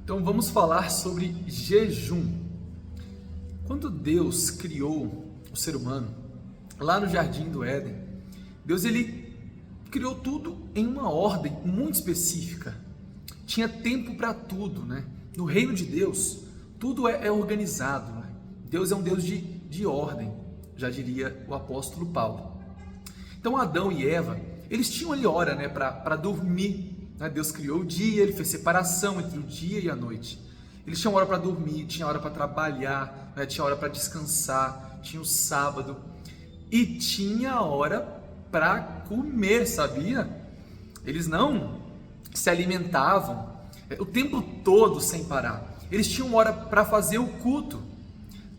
Então vamos falar sobre jejum. Quando Deus criou o ser humano, lá no Jardim do Éden, Deus ele criou tudo em uma ordem muito específica. Tinha tempo para tudo, né? No reino de Deus, tudo é organizado, né? Deus é um Deus de ordem, já diria o apóstolo Paulo. Então Adão e Eva, eles tinham ali hora, né, para dormir. Deus criou o dia, ele fez separação entre o dia e a noite. Eles tinham hora para dormir, tinha hora para trabalhar, tinha hora para descansar, tinha o sábado e tinha hora para comer, sabia? Eles não se alimentavam o tempo todo sem parar. Eles tinham hora para fazer o culto.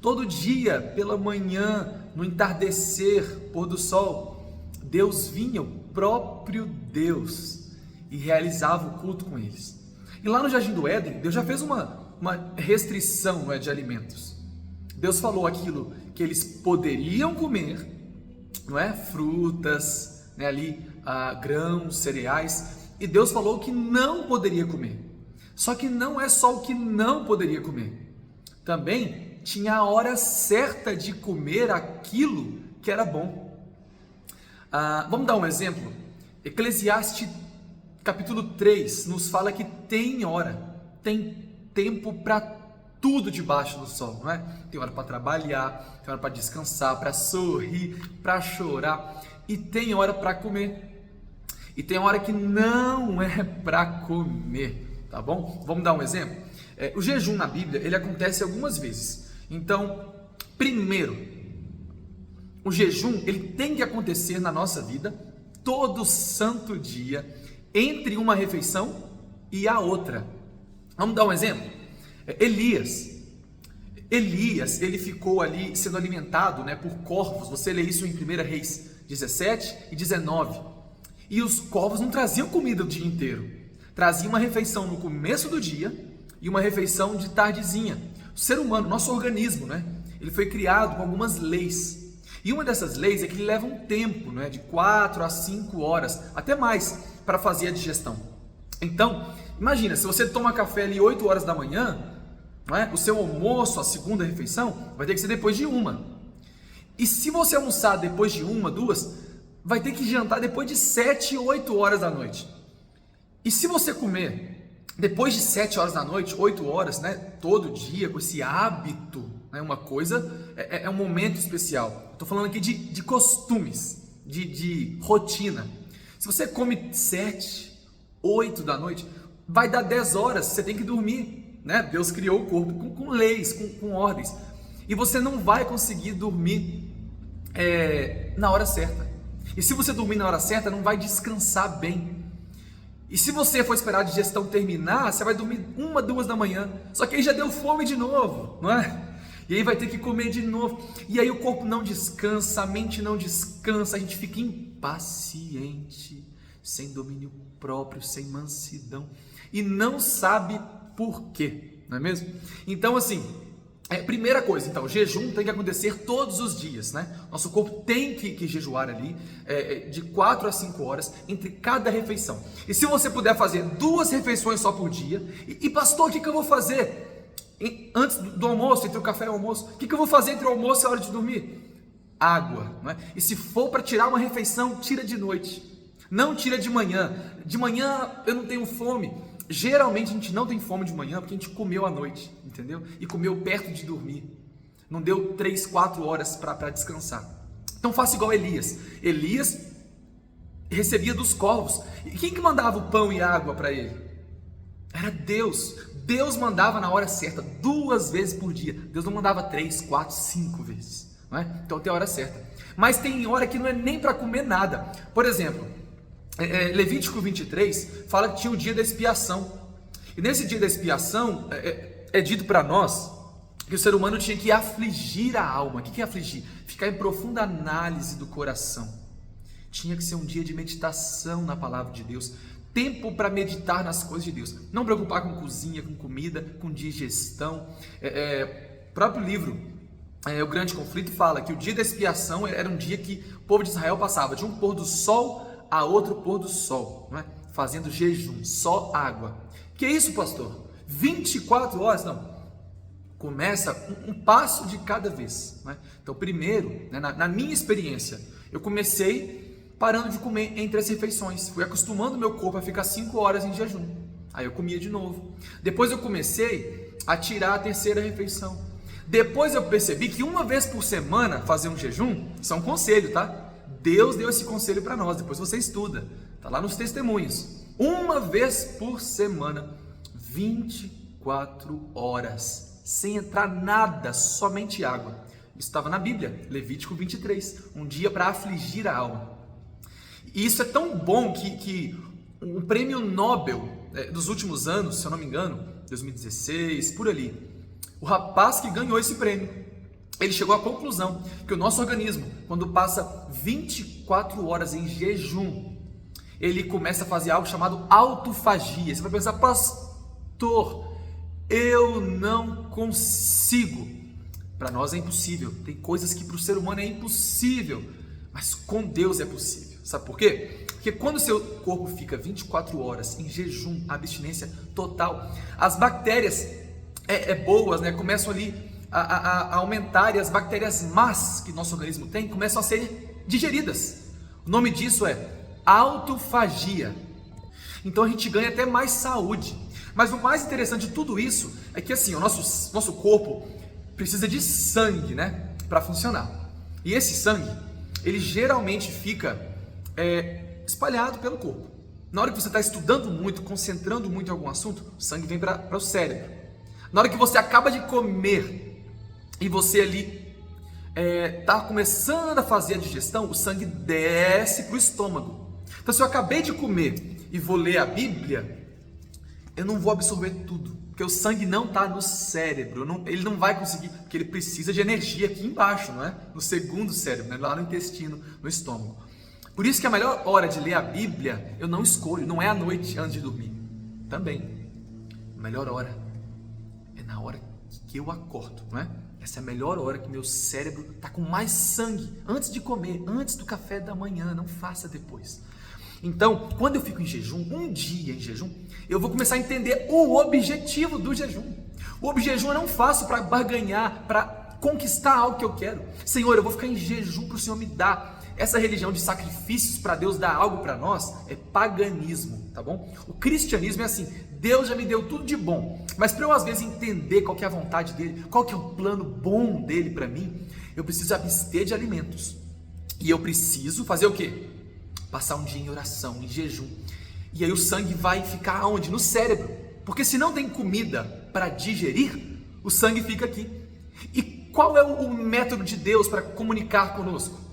Todo dia, pela manhã, no entardecer, pôr do sol, Deus vinha, o próprio Deus, e realizava o culto com eles. E lá no Jardim do Éden, Deus já fez uma restrição, de alimentos. Deus falou aquilo que eles poderiam comer, frutas, grãos, cereais, e Deus falou que não poderia comer. Só que não é só o que não poderia comer, também tinha a hora certa de comer aquilo que era bom. Vamos dar um exemplo? Eclesiastes capítulo 3 nos fala que tem hora, tem tempo para tudo debaixo do sol, não é? Tem hora para trabalhar, tem hora para descansar, para sorrir, para chorar, e tem hora para comer. E tem hora que não é para comer, tá bom? Vamos dar um exemplo? O jejum na Bíblia, ele acontece algumas vezes. Então, primeiro, o jejum, ele tem que acontecer na nossa vida todo santo dia, entre uma refeição e a outra. Vamos dar um exemplo? Elias, ele ficou ali sendo alimentado, por corvos. Você lê isso em 1 Reis 17 e 19. E os corvos não traziam comida o dia inteiro. Traziam uma refeição no começo do dia e uma refeição de tardezinha. O ser humano, nosso organismo, ele foi criado com algumas leis. E uma dessas leis é que ele leva um tempo, de 4 a 5 horas, até mais, para fazer a digestão. Então, imagina, se você toma café ali 8 horas da manhã, o seu almoço, a segunda refeição, vai ter que ser depois de 1. E se você almoçar depois de 1, 2, vai ter que jantar depois de 7, 8 horas da noite. E se você comer depois de 7 horas da noite, 8 horas, todo dia, com esse hábito, uma coisa, é um momento especial. Estou falando aqui de costumes, de rotina. Se você come 7, 8 da noite, vai dar 10 horas, você tem que dormir, Deus criou o corpo com leis, com ordens, e você não vai conseguir dormir na hora certa. E se você dormir na hora certa, não vai descansar bem. E se você for esperar a digestão terminar, você vai dormir 1, 2 da manhã, só que aí já deu fome de novo, não é? E aí vai ter que comer de novo, e aí o corpo não descansa, a mente não descansa, a gente fica impaciente, sem domínio próprio, sem mansidão, e não sabe por quê, não é mesmo? Então assim, primeira coisa, então, o jejum tem que acontecer todos os dias, Nosso corpo tem que jejuar ali, de 4 a 5 horas entre cada refeição. E se você puder fazer 2 refeições só por dia, e pastor, o que eu vou fazer antes do almoço, entre o café e o almoço? O que eu vou fazer entre o almoço e a hora de dormir? Água, E se for para tirar uma refeição, tira de noite, não tira de manhã. De manhã eu não tenho fome. Geralmente a gente não tem fome de manhã porque a gente comeu à noite, entendeu? E comeu perto de dormir. Não deu 3, 4 horas para descansar. Então faça igual Elias. Elias recebia dos corvos. E quem que mandava o pão e a água para ele? Era Deus. Deus mandava na hora certa, 2 vezes por dia. Deus não mandava 3, 4, 5 vezes. Então tem a hora certa. Mas tem hora que não é nem para comer nada. Por exemplo, Levítico 23 fala que tinha o dia da expiação. E nesse dia da expiação é dito para nós que o ser humano tinha que afligir a alma. O que é afligir? Ficar em profunda análise do coração. Tinha que ser um dia de meditação na palavra de Deus, tempo para meditar nas coisas de Deus, não preocupar com cozinha, com comida, com digestão. O próprio livro, O Grande Conflito, fala que o dia da expiação era um dia que o povo de Israel passava de um pôr do sol a outro pôr do sol, fazendo jejum, só água. Que é isso, pastor? 24 horas, não. Começa um passo de cada vez, né? Então, primeiro, né, na minha experiência, eu comecei parando de comer entre as refeições. Fui acostumando meu corpo a ficar 5 horas em jejum. Aí eu comia de novo. Depois eu comecei a tirar a terceira refeição. Depois eu percebi que uma vez por semana fazer um jejum, isso é um conselho, tá? Deus deu esse conselho para nós, depois você estuda. Tá lá nos testemunhos. Uma vez por semana, 24 horas, sem entrar nada, somente água. Isso estava na Bíblia, Levítico 23, um dia para afligir a alma. E isso é tão bom que um prêmio Nobel dos últimos anos, se eu não me engano, 2016, por ali, o rapaz que ganhou esse prêmio, ele chegou à conclusão que o nosso organismo, quando passa 24 horas em jejum, ele começa a fazer algo chamado autofagia. Você vai pensar, pastor, eu não consigo. Para nós é impossível. Tem coisas que para o ser humano é impossível, mas com Deus é possível. Sabe por quê? Porque quando o seu corpo fica 24 horas em jejum, abstinência total, as bactérias boas, né, começam ali a aumentar, e as bactérias más que nosso organismo tem começam a ser digeridas. O nome disso é autofagia. Então a gente ganha até mais saúde. Mas o mais interessante de tudo isso é que assim, o nosso corpo precisa de sangue, né, para funcionar. E esse sangue, ele geralmente fica espalhado pelo corpo. Na hora que você está estudando muito, concentrando muito em algum assunto, o sangue vem para o cérebro. Na hora que você acaba de comer e você ali está começando a fazer a digestão, o sangue desce para o estômago. Então, se eu acabei de comer e vou ler a Bíblia, eu não vou absorver tudo, porque o sangue não está no cérebro, ele não vai conseguir, porque ele precisa de energia aqui embaixo, não é? No segundo cérebro, né? Lá no intestino, no estômago. Por isso que a melhor hora de ler a Bíblia, eu não escolho, não é à noite antes de dormir. Também, a melhor hora é na hora que eu acordo, não é? Essa é a melhor hora que meu cérebro está com mais sangue, antes de comer, antes do café da manhã, não faça depois. Então, quando eu fico em jejum, um dia em jejum, eu vou começar a entender o objetivo do jejum. O jejum eu não faço para barganhar, para conquistar algo que eu quero. Senhor, eu vou ficar em jejum para o Senhor me dar. Essa religião de sacrifícios para Deus dar algo para nós é paganismo, tá bom? O cristianismo é assim, Deus já me deu tudo de bom, mas para eu às vezes entender qual que é a vontade dele, qual que é o plano bom dele para mim, eu preciso abster de alimentos. E eu preciso fazer o quê? Passar um dia em oração, em jejum. E aí o sangue vai ficar aonde? No cérebro. Porque se não tem comida para digerir, o sangue fica aqui. E qual é o método de Deus para comunicar conosco?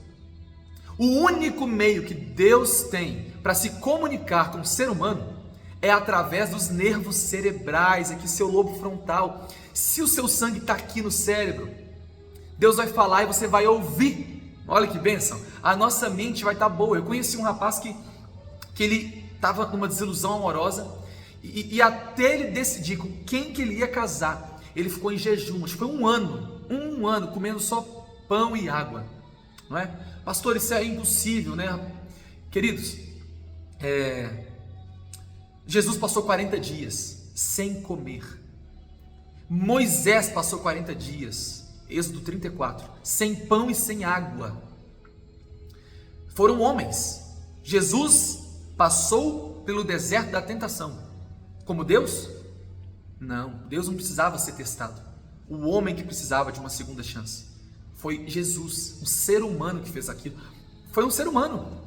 O único meio que Deus tem para se comunicar com o ser humano é através dos nervos cerebrais, aqui seu lobo frontal. Se o seu sangue está aqui no cérebro, Deus vai falar e você vai ouvir. Olha que bênção, a nossa mente vai estar boa. Eu conheci um rapaz que ele estava numa desilusão amorosa e até ele decidir com quem que ele ia casar, ele ficou em jejum, acho que foi um ano comendo só pão e água, não é? Pastor, isso é impossível, né? Queridos, Jesus passou 40 dias sem comer. Moisés passou 40 dias, Êxodo 34, sem pão e sem água. Foram homens. Jesus passou pelo deserto da tentação. Como Deus? Não, Deus não precisava ser testado. O homem que precisava de uma segunda chance foi Jesus, um ser humano que fez aquilo. Foi um ser humano,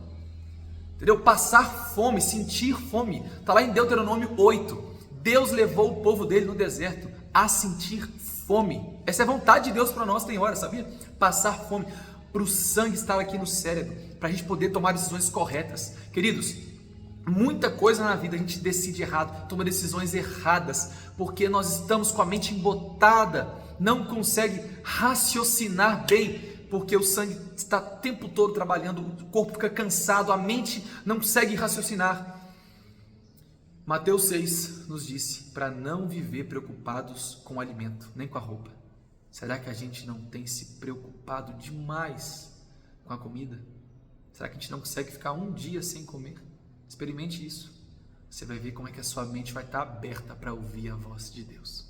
entendeu? Passar fome, sentir fome, está lá em Deuteronômio 8. Deus levou o povo dele no deserto a sentir fome. Essa é a vontade de Deus para nós, tem hora, sabia? Passar fome, para o sangue estar aqui no cérebro, para a gente poder tomar decisões corretas. Queridos, muita coisa na vida a gente decide errado, toma decisões erradas, porque nós estamos com a mente embotada, não consegue raciocinar bem, porque o sangue está o tempo todo trabalhando, o corpo fica cansado, a mente não consegue raciocinar. Mateus 6 nos disse para não viver preocupados com o alimento, nem com a roupa. Será que a gente não tem se preocupado demais com a comida? Será que a gente não consegue ficar um dia sem comer? Experimente isso. você vai ver como é que a sua mente vai estar aberta para ouvir a voz de Deus.